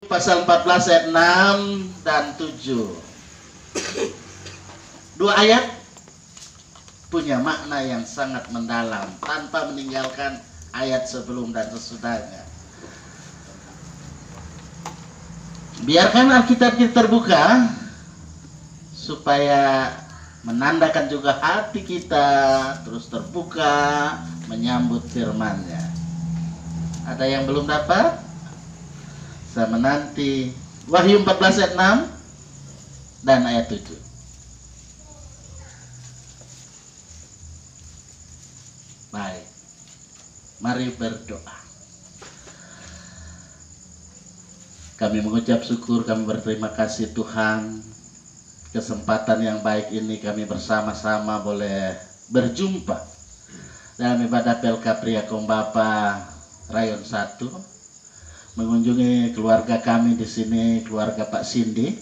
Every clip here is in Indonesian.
Pasal 14 ayat 6 dan 7. Dua ayat punya makna yang sangat mendalam tanpa meninggalkan ayat sebelum dan sesudahnya. Biarkan Alkitab kita terbuka supaya menandakan juga hati kita terus terbuka menyambut firman-Nya. Ada yang belum dapat? Saya menanti. Wahyu 14 ayat 6 dan ayat 7. Baik, mari berdoa. Kami mengucap syukur, kami berterima kasih Tuhan. Kesempatan yang baik ini kami bersama-sama boleh berjumpa dalam ibadah PLK Pria Kombapa Rayon 1. Mengunjungi keluarga kami di sini, keluarga Pak Cindy.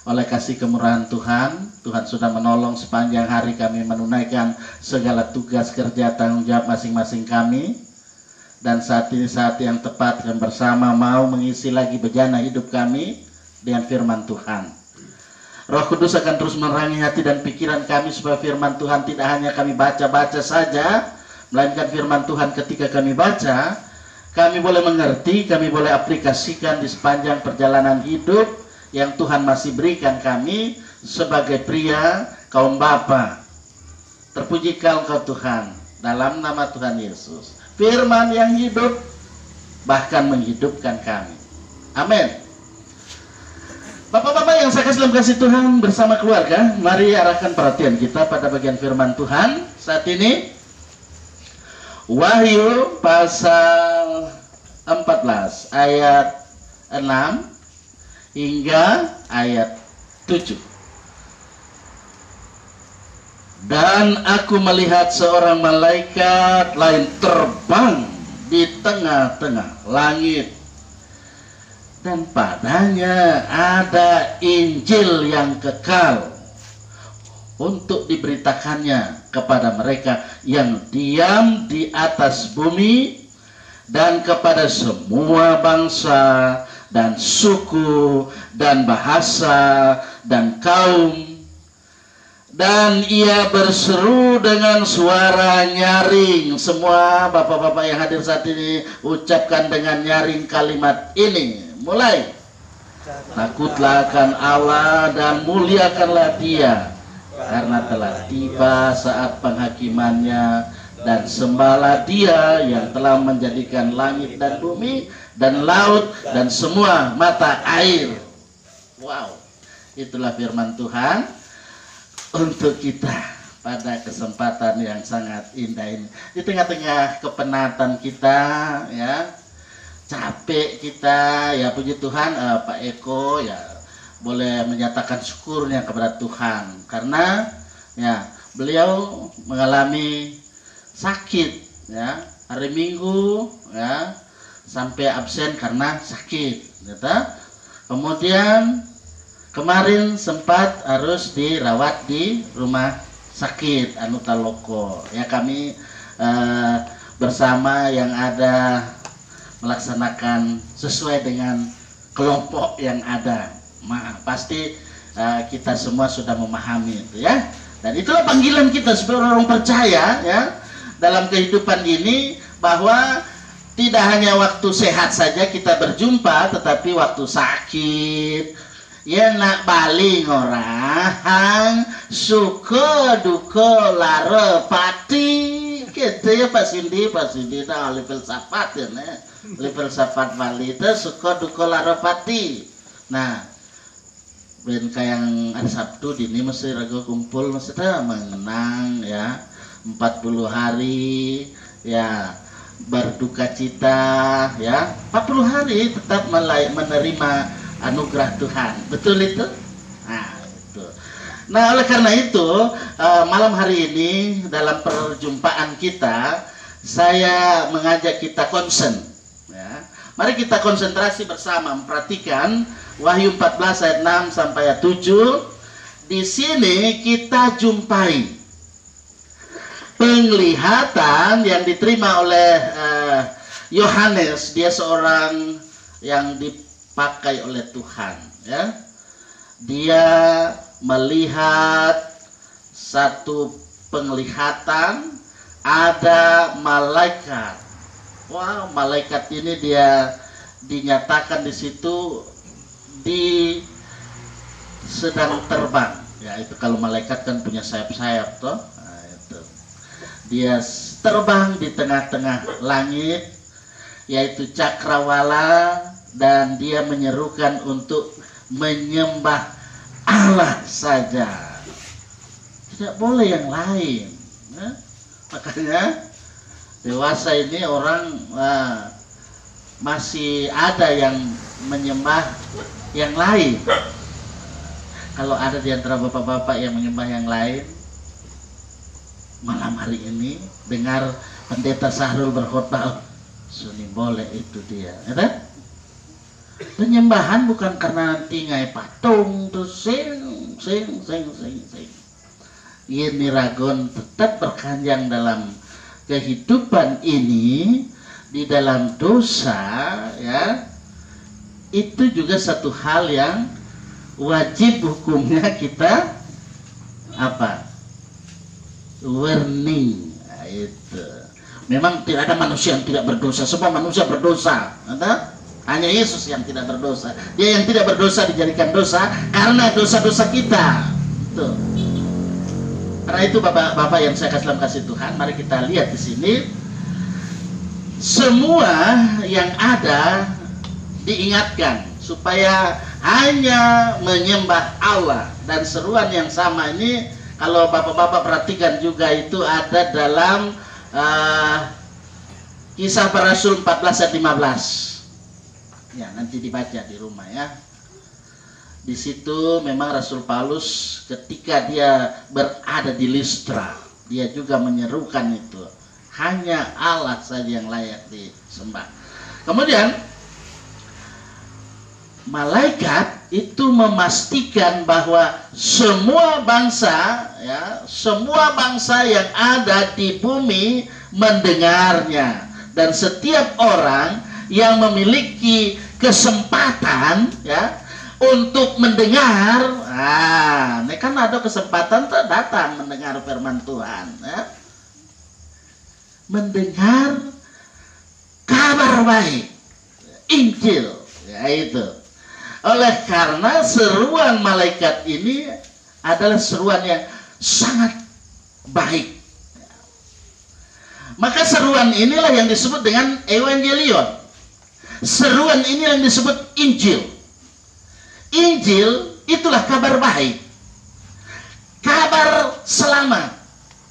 Oleh kasih kemurahan Tuhan, Tuhan sudah menolong sepanjang hari kami menunaikan segala tugas kerja tanggung jawab masing-masing kami. Dan saat ini saat yang tepat dan bersama mau mengisi lagi bejana hidup kami dengan firman Tuhan. Roh Kudus akan terus menerangi hati dan pikiran kami supaya firman Tuhan tidak hanya kami baca-baca saja, melainkan firman Tuhan ketika kami baca, kami boleh mengerti, kami boleh aplikasikan di sepanjang perjalanan hidup yang Tuhan masih berikan kami sebagai pria kaum bapa. Terpujikan Engkau Tuhan, dalam nama Tuhan Yesus. Firman yang hidup bahkan menghidupkan kami. Amin. Bapak-bapak yang saya kasih dalam kasih Tuhan bersama keluarga, mari arahkan perhatian kita pada bagian firman Tuhan saat ini. Wahyu pasal 14 ayat 6 hingga ayat 7. Dan aku melihat seorang malaikat lain terbang di tengah-tengah langit, dan padanya ada Injil yang kekal untuk diberitakannya kepada mereka yang diam di atas bumi dan kepada semua bangsa dan suku dan bahasa dan kaum. Dan ia berseru dengan suara nyaring. Semua bapak-bapak yang hadir saat ini ucapkan dengan nyaring kalimat ini. Mulai. Takutlah akan Allah dan muliakanlah Dia, karena telah tiba saat penghakimannya, dan sembahlah Dia yang telah menjadikan langit dan bumi dan laut dan semua mata air. Wow, itulah firman Tuhan untuk kita pada kesempatan yang sangat indah ini. Di tengah-tengah kepenatan kita, ya, capek kita, ya puji Tuhan, Pak Eko ya boleh menyatakan syukurnya kepada Tuhan karena ya beliau mengalami sakit, ya, hari Minggu ya sampai absen karena sakit, gitu. Kemudian kemarin sempat harus dirawat di rumah sakit Anutaloko. Ya, kami bersama yang ada melaksanakan sesuai dengan kelompok yang ada. Pasti kita semua sudah memahami itu, ya. Dan itulah panggilan kita sebagai orang percaya, ya, dalam kehidupan ini, bahwa tidak hanya waktu sehat saja kita berjumpa, tetapi waktu sakit, ya, nak baling orang suka duka lara pati gitu, ya Pak Cindy nah oleh filsafat ya, oleh filsafat Bali itu suka duka lara pati. Nah, ben yang hari Sabtu dini mesti ragu kumpul mesti mengenang, ya, 40 hari ya berduka cita, ya, 40 hari tetap menerima anugerah Tuhan. Betul itu? Nah, itu. Nah, oleh karena itu malam hari ini dalam perjumpaan kita, saya mengajak kita concern, ya. Mari kita konsentrasi bersama memperhatikan Wahyu 14 ayat 6 sampai ayat 7. Di sini kita jumpai penglihatan yang diterima oleh Yohanes. Dia seorang yang dipakai oleh Tuhan, ya. Dia melihat satu penglihatan, ada malaikat. Wah, malaikat ini dia dinyatakan di situ sedang terbang. Ya, itu kalau malaikat kan punya sayap-sayap toh. Nah, itu. Dia terbang di tengah-tengah langit, yaitu cakrawala, dan dia menyerukan untuk menyembah Allah saja. Tidak boleh yang lain. Nah, makanya dewasa ini orang masih ada yang menyembah yang lain. Kalau ada di antara bapak-bapak yang menyembah yang lain, malam hari ini dengar pendeta Sahrul berkhotbah, suni boleh itu dia, ya. Penyembahan bukan karena nanti ngai patung terus sing. Ini ragon tetap berkanjang dalam kehidupan ini, di dalam dosa, ya. Itu juga satu hal yang wajib hukumnya kita warning. Nah, itu memang tidak ada manusia yang tidak berdosa, semua manusia berdosa, hanya Yesus yang tidak berdosa. Dia yang tidak berdosa dijadikan dosa karena dosa-dosa kita. Tuh. Karena itu bapak-bapak yang saya kasih dalam kasih Tuhan, mari kita lihat di sini semua yang ada diingatkan supaya hanya menyembah Allah. Dan seruan yang sama ini kalau bapak-bapak perhatikan juga itu ada dalam Kisah Para Rasul 14 ayat 15. Ya, nanti dibaca di rumah, ya. Di situ memang Rasul Paulus ketika dia berada di Listra, dia juga menyerukan itu, hanya Allah saja yang layak disembah. Kemudian malaikat itu memastikan bahwa semua bangsa, ya, semua bangsa yang ada di bumi mendengarnya, dan setiap orang yang memiliki kesempatan, ya, untuk mendengar, ini kan ada kesempatan tuh datang mendengar firman Tuhan, ya. Mendengar kabar baik, Injil, yaitu. Oleh karena seruan malaikat ini adalah seruan yang sangat baik, maka seruan inilah yang disebut dengan Evangelion. Seruan ini yang disebut Injil. Injil itulah kabar baik, kabar selamat.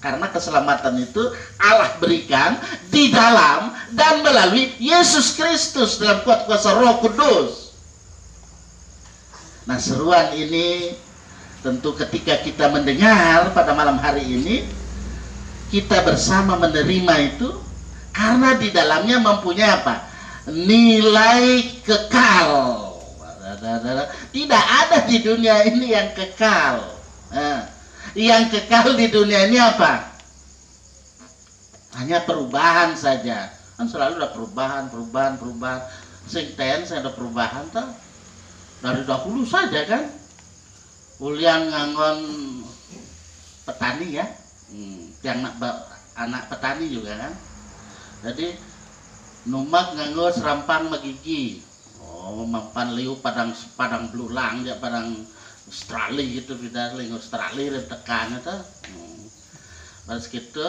Karena keselamatan itu Allah berikan di dalam dan melalui Yesus Kristus dalam kuasa Roh Kudus. Nah, seruan ini tentu ketika kita mendengar pada malam hari ini, kita bersama menerima itu karena di dalamnya mempunyai apa? Nilai kekal. Tidak ada di dunia ini yang kekal. Yang kekal di dunia ini apa? Hanya perubahan saja. Kan selalu ada perubahan. Sing ada perubahan tuh. Dari dahulu saja kan. Uliang ngangon petani, ya. Yang anak petani juga kan. Jadi numak nganggo serampang megigi. Oh, mampan liu padang belulang, ya, padang Australia gitu, beda ling Australia tekan itu. Pas gitu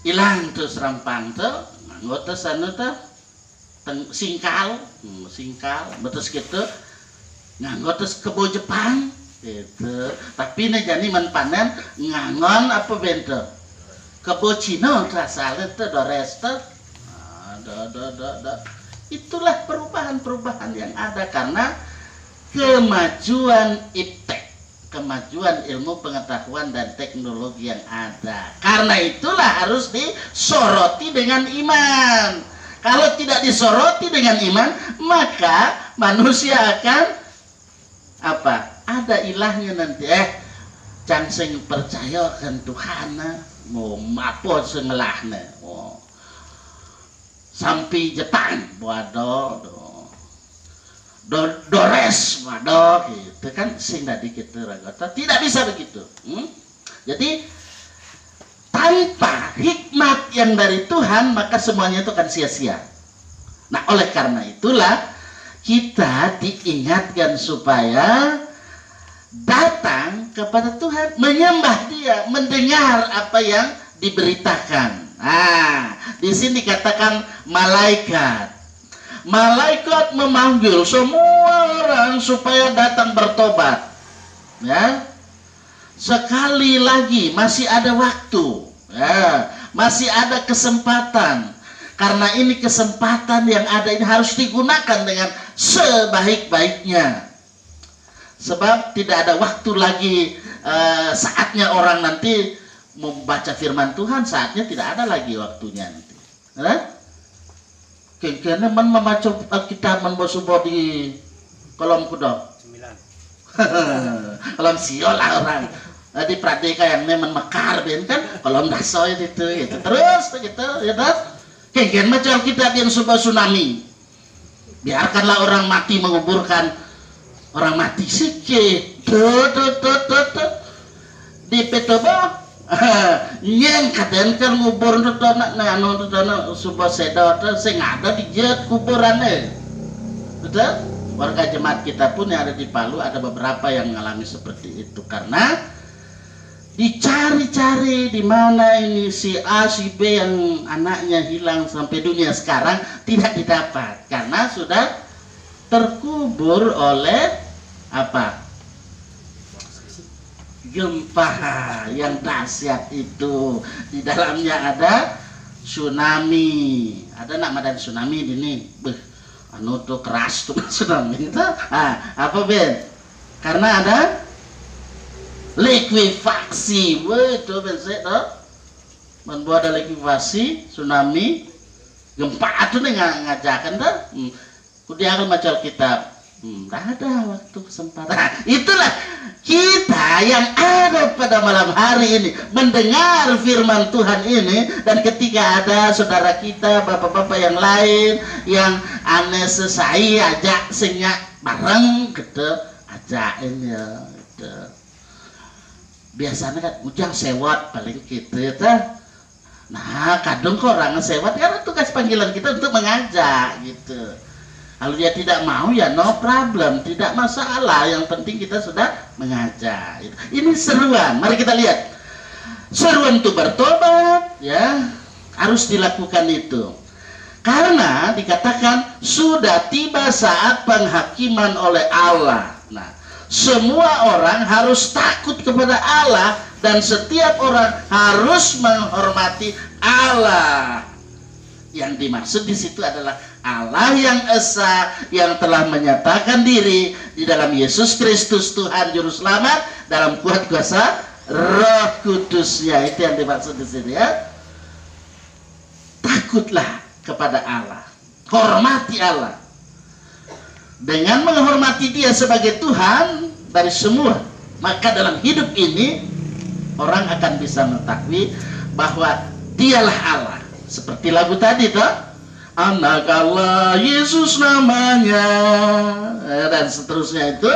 hilang tuh serampang tuh, nganggo tuh sana tuh singkal, betul gitu nganggo tuh kebo Jepang gitu. Tapi nih jadi menpanen ngangon apa bento kebo Cina terasal itu dores tuh. Itulah perubahan-perubahan yang ada karena kemajuan iptek, kemajuan ilmu pengetahuan dan teknologi yang ada. Karena itulah harus disoroti dengan iman. Kalau tidak disoroti dengan iman, maka manusia akan apa? Ada ilahnya nanti. Can sing percaya kan Tuhan, mau apa semelahnya. Sampai Jepang, waduh. dores madok gitu kan, sing tadi gitu ragota, tidak bisa begitu. Jadi tanpa hikmat yang dari Tuhan maka semuanya itu akan sia-sia. Nah, oleh karena itulah kita diingatkan supaya datang kepada Tuhan, menyembah Dia, mendengar apa yang diberitakan. Nah, di sini dikatakan malaikat. Malaikat memanggil semua orang supaya datang bertobat. Ya. Sekali lagi masih ada waktu. Ya, masih ada kesempatan. Karena ini kesempatan yang ada ini harus digunakan dengan sebaik-baiknya. Sebab tidak ada waktu lagi, saatnya orang nanti membaca firman Tuhan, saatnya tidak ada lagi waktunya nanti. Kayaknya man membaca Alkitab man bosubo di kolom kudo. 9. Kolom siol lah orang. Di Pradeka yang memang mekar ben kan, kolom dasoy itu terus gitu ya dah. Kayaknya macam Alkitab yang sebuah tsunami. Biarkanlah orang mati menguburkan orang mati sikit. Di petoba yang kadang kan ngubur itu sebuah sedot sing ada di jet kuburannya. Betul? Warga jemaat kita pun yang ada di Palu ada beberapa yang mengalami seperti itu karena dicari-cari di mana ini si A si B yang anaknya hilang sampai dunia sekarang tidak didapat karena sudah terkubur oleh apa? Gempa yang dahsyat itu. Di dalamnya ada tsunami. Ada nak madan tsunami ini. Anu tuh keras tuh tsunami itu. Apa Ben? Karena ada likuifaksi. Itu Ben saya tuh. Membuat ada likuifaksi, tsunami, gempa itu nih ngajakan tuh. Kudiakan macam kitab. Tidak ada waktu kesempatan. Nah, itulah kita yang ada pada malam hari ini mendengar firman Tuhan ini, dan ketika ada saudara kita, bapak-bapak yang lain yang aneh sesai ajak senyak bareng gitu, ajakin ya gitu. Biasanya kan ujang sewot paling gitu ya. Nah, kadang kok orang sewot karena tugas panggilan kita untuk mengajak gitu. Kalau dia tidak mau ya no problem, tidak masalah. Yang penting kita sudah mengajak. Ini seruan. Mari kita lihat. Seruan untuk bertobat, ya harus dilakukan itu. Karena dikatakan sudah tiba saat penghakiman oleh Allah. Nah, semua orang harus takut kepada Allah dan setiap orang harus menghormati Allah. Yang dimaksud di situ adalah Allah yang esa, yang telah menyatakan diri di dalam Yesus Kristus Tuhan Juru Selamat dalam kuat kuasa Roh Kudusnya. Itu yang dimaksud di sini ya. Takutlah kepada Allah, hormati Allah. Dengan menghormati Dia sebagai Tuhan dari semua, maka dalam hidup ini orang akan bisa mengetahui bahwa Dialah Allah. Seperti lagu tadi toh, anak Allah Yesus namanya, dan seterusnya itu.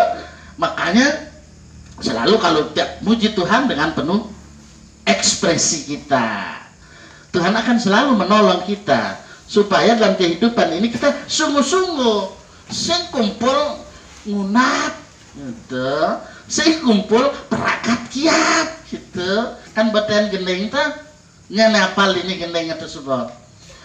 Makanya selalu kalau muji Tuhan dengan penuh ekspresi kita, Tuhan akan selalu menolong kita supaya dalam kehidupan ini kita sungguh-sungguh sing kumpul ngunat gitu, sing kumpul perakat kiat gitu kan. Beten gendeng tuh nyanapal ini gendengnya tersebut.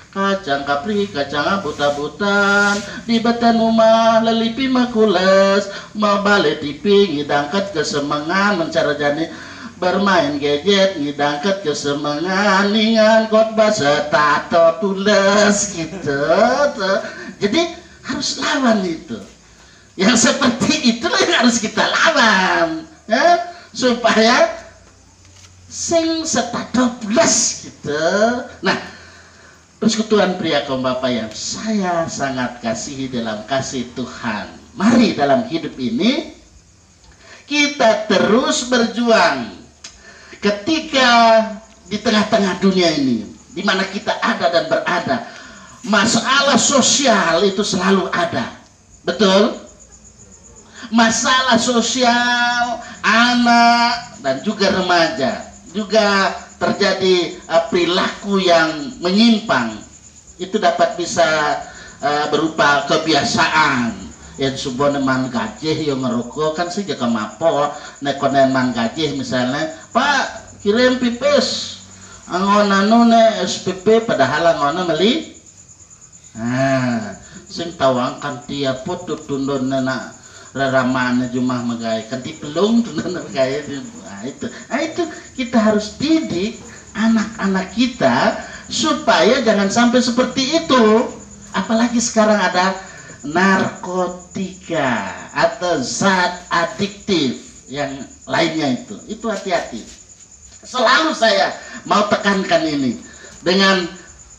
Kacang kapri, kacang buta-butan, di batan rumah lelipi makules, mau balik tipi, ngidangkat kesemangan, mencarajani bermain gadget, ngidangkat kesemangan, ningan khotbah setato tules gitu. Jadi harus lawan itu. Yang seperti itulah yang harus kita lawan, ya, supaya sing setato plus gitu. Nah, persekutuan pria kaum bapak yang saya sangat kasihi dalam kasih Tuhan, mari dalam hidup ini kita terus berjuang. Ketika di tengah-tengah dunia ini, di mana kita ada dan berada, masalah sosial itu selalu ada, betul? masalah sosial anak dan juga remaja, juga terjadi perilaku yang menyimpang. Itu dapat bisa berupa kebiasaan. Yang sebuah man gajih yang ngerokok kan sih jaga mapo nekonen man gajih misalnya, Pak kirim pipis angonanu ne SPP padahal angonan meli. Sing tawangkan tiap foto tundon na raramane jumah megai kanti pelung tundon megai. Itu kita harus didik anak-anak kita supaya jangan sampai seperti itu. Apalagi sekarang ada narkotika atau zat adiktif yang lainnya, itu hati-hati. Selalu saya mau tekankan ini dengan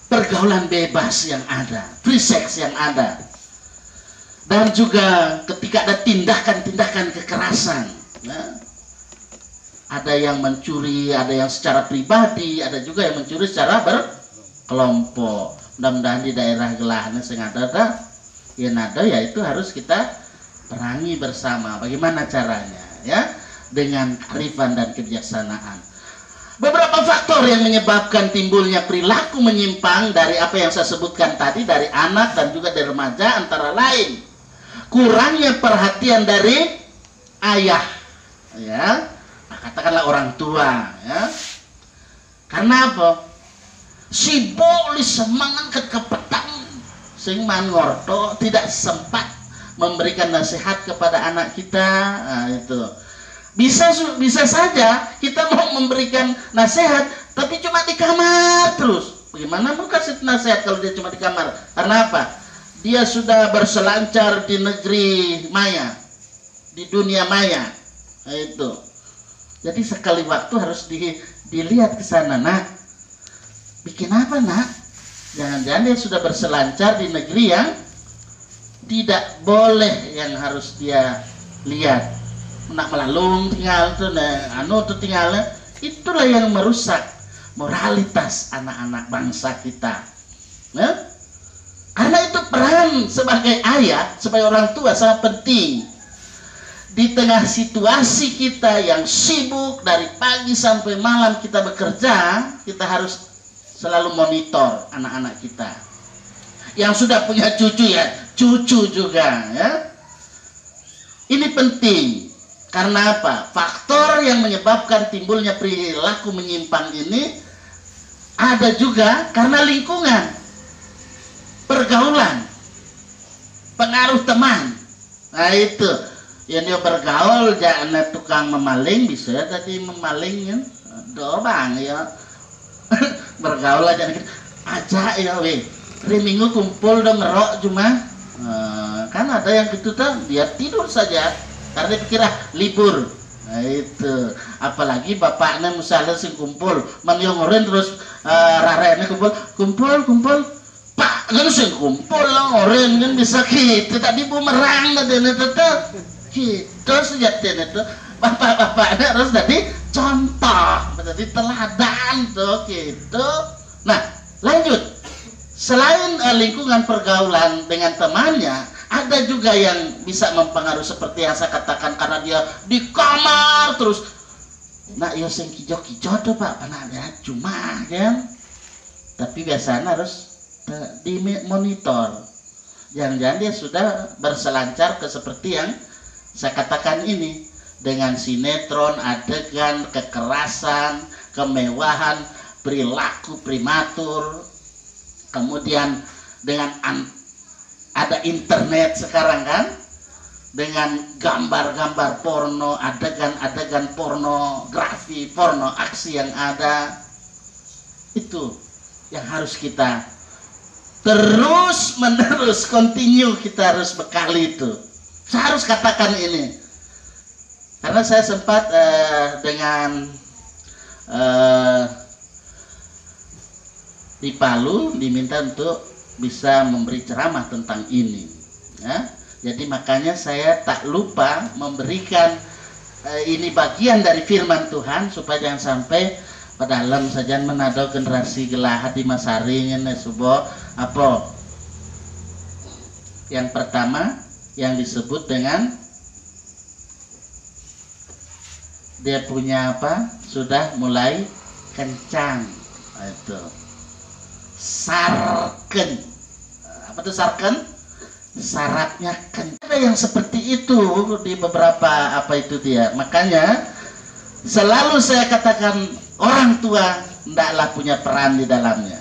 pergaulan bebas yang ada, free sex yang ada, dan juga ketika ada tindakan-tindakan kekerasan, ya, ada yang mencuri, ada yang secara pribadi, ada juga yang mencuri secara berkelompok. Mudah-mudahan di daerah Gelahnya sing ada ya itu harus kita perangi bersama. Bagaimana caranya? Ya, dengan kearifan dan kebijaksanaan. Beberapa faktor yang menyebabkan timbulnya perilaku menyimpang dari apa yang saya sebutkan tadi, dari anak dan juga dari remaja, antara lain kurangnya perhatian dari ayah, ya, katakanlah orang tua, ya. Karena apa? Sibuk li semangat kepetang sing mangorto tidak sempat memberikan nasihat kepada anak kita. Itu bisa saja kita mau memberikan nasihat tapi cuma di kamar terus. Bagaimana mau kasih nasihat kalau dia cuma di kamar? Karena apa? Dia sudah berselancar di negeri maya, di dunia maya. Itu. Jadi sekali waktu harus dilihat ke sana. Nah, bikin apa nak? Jangan-jangan dia sudah berselancar di negeri yang tidak boleh, yang harus dia lihat. Nak melalung tinggal tuh, tinggalnya. Itulah yang merusak moralitas anak-anak bangsa kita. Nah, karena itu peran sebagai ayah, sebagai orang tua sangat penting. Di tengah situasi kita yang sibuk dari pagi sampai malam kita bekerja, kita harus selalu monitor anak-anak kita. Yang sudah punya cucu ya, cucu juga ya. Ini penting. Karena apa? Faktor yang menyebabkan timbulnya perilaku menyimpang ini ada juga karena lingkungan, pergaulan, pengaruh teman. Nah itu, yang dia bergaul jangan tukang memaling, bisa tadi memaling kan, dobang ya. Bergaul aja ya weh, hari Minggu kumpul dong ngerok cuma, kan ada yang gitu tuh dia tidur saja karena dikira libur. Nah itu, apalagi bapaknya misalnya sing kumpul menyongorin terus rarenya kumpul pak kan sing kumpul lah orang kan bisa gitu tadi bumerang tadi tetap gitu sejatinya itu bapak-bapaknya harus jadi contoh, jadi teladan tuh gitu. Nah lanjut, selain lingkungan pergaulan dengan temannya, ada juga yang bisa mempengaruhi seperti yang saya katakan, karena dia di kamar terus. Nah ya sing kijo-kijo tuh pak, panahnya cuma kan, tapi biasanya harus dimonitor. Jangan-jangan dia sudah berselancar ke seperti yang saya katakan ini, dengan sinetron, adegan kekerasan, kemewahan, perilaku prematur, kemudian dengan ada internet sekarang kan, dengan gambar-gambar porno, adegan-adegan pornografi, porno aksi yang ada. Itu yang harus kita terus menerus continue, kita harus bekali itu. Saya harus katakan ini karena saya sempat dengan di Palu diminta untuk bisa memberi ceramah tentang ini ya. Jadi makanya saya tak lupa memberikan ini bagian dari firman Tuhan supaya jangan sampai pada alam saja menado generasi gelahat di masaring ini subuh apa. Yang pertama yang disebut dengan dia punya apa? Sudah mulai kencang. Itu sarken. Apa itu sarken? Sarafnya kencang. Ada yang seperti itu di beberapa apa itu dia. Makanya selalu saya katakan orang tua hendaklah punya peran di dalamnya.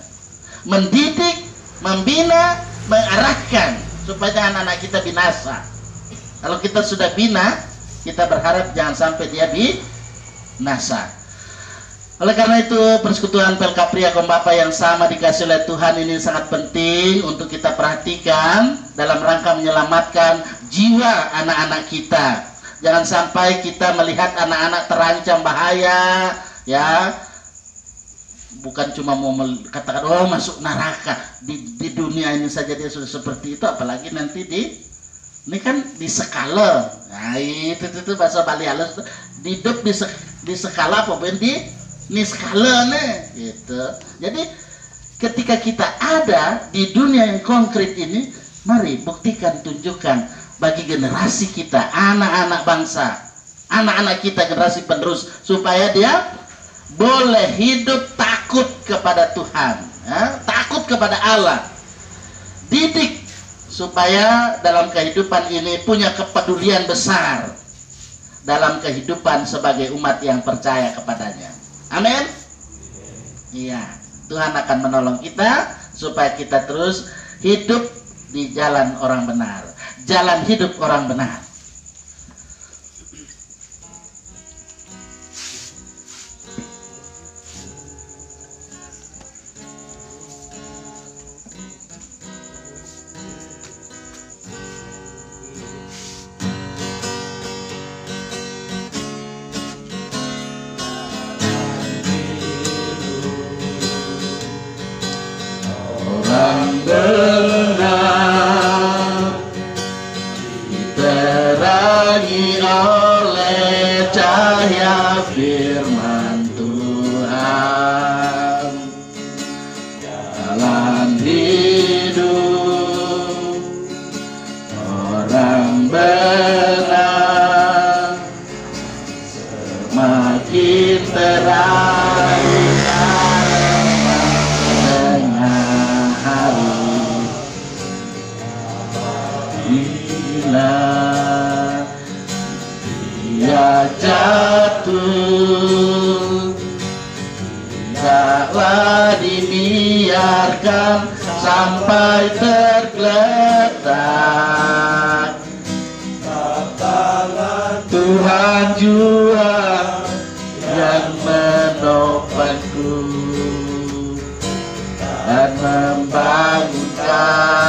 Mendidik, membina, mengarahkan supaya anak-anak kita binasa. Kalau kita sudah bina, kita berharap jangan sampai dia binasa. Oleh karena itu persekutuan Pelkapria kaum Bapa yang sama dikasih oleh Tuhan ini sangat penting untuk kita perhatikan dalam rangka menyelamatkan jiwa anak-anak kita. Jangan sampai kita melihat anak-anak terancam bahaya, ya. Bukan cuma mau katakan oh masuk neraka, di dunia ini saja dia sudah seperti itu, apalagi nanti ini kan di skala. Nah, itu bahasa Bali halus, hidup di skala apa di skala nih gitu. Jadi ketika kita ada di dunia yang konkret ini, mari buktikan, tunjukkan bagi generasi kita, anak-anak bangsa, anak-anak kita generasi penerus, supaya dia boleh hidup takut kepada Tuhan, ya, takut kepada Allah. Didik supaya dalam kehidupan ini punya kepedulian besar dalam kehidupan sebagai umat yang percaya kepadanya. Amin. Iya, Tuhan akan menolong kita supaya kita terus hidup di jalan orang benar, jalan hidup orang benar. Benar diterangi oleh cahaya firman Tuhan, jalan hidup orang benar semakin terang bila dia jatuh, tidaklah dibiarkan sampai tergeletak. Tuhan jua yang menopangku dan membangunkan